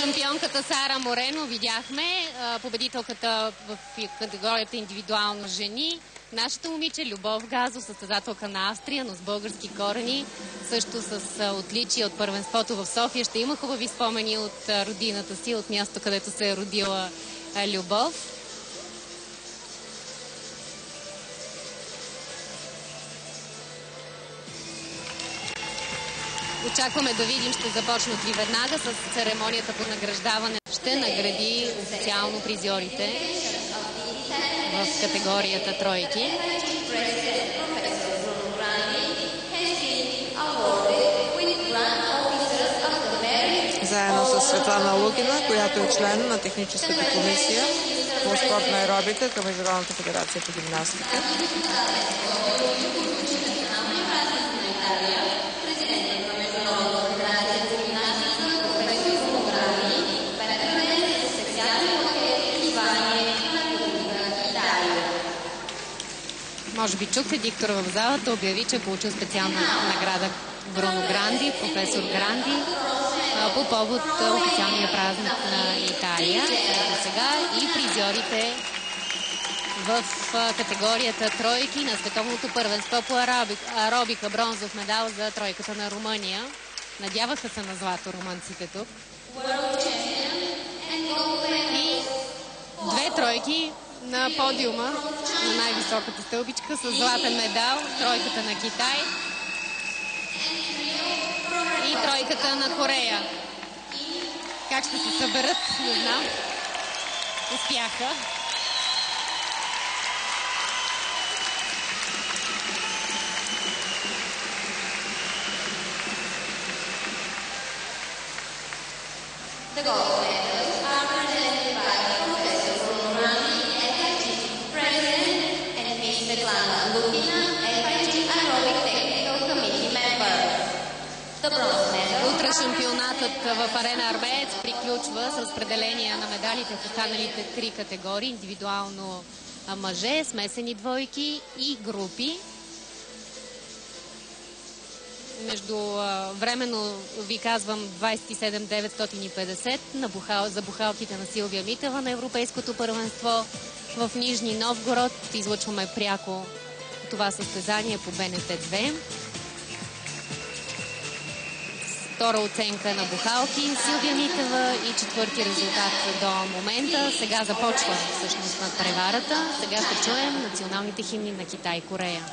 Шампионката Сара Морено видяхме, победителката в категорията индивидуално жени. Нашата момиче Любов Газо, състезателка на Австрия, но с български корени, също с отличие от първенството в София. Ще има хубави спомени от родината си, от място, където се е родила Любов. Очакваме да видим, ще започнат ли веднага с церемонията по награждаване. Ще награди официално призьорите в категорията тройки. Заедно с Светлана Лукина, която е член на техническата комисия по спортна аеробика към Международната федерация по гимнастика. Може би чухте, диктор в залата обяви, че е получил специална награда Бруно Гранди, професор Гранди, по повод официалния празник на Италия. Ето сега и призьорите в категорията тройки на световното първенство по аеробика. Бронзов медал за тройката на Румъния. Надяваха се на злато румънците тук. И две тройки на подиума на най-високата стълбичка с златен медал, тройката на Китай и тройката на Корея. Как ще се съберат, не знам. Успяха. Утре шампионатът в Арена Армеец приключва с разпределение на медалите в останалите три категории. Индивидуално мъже, смесени двойки и групи. Временно ви казвам 27,950 за бухалките на Силвия Митева на Европейското първенство в Нижни Новгород. Излъчваме пряко това състезание по БНТ2. Втора оценка на бухалки Силвия Митева и четвърти резултат до момента. Сега започва всъщност надпреварата. Сега ще чуем националните химни на Китай и Корея.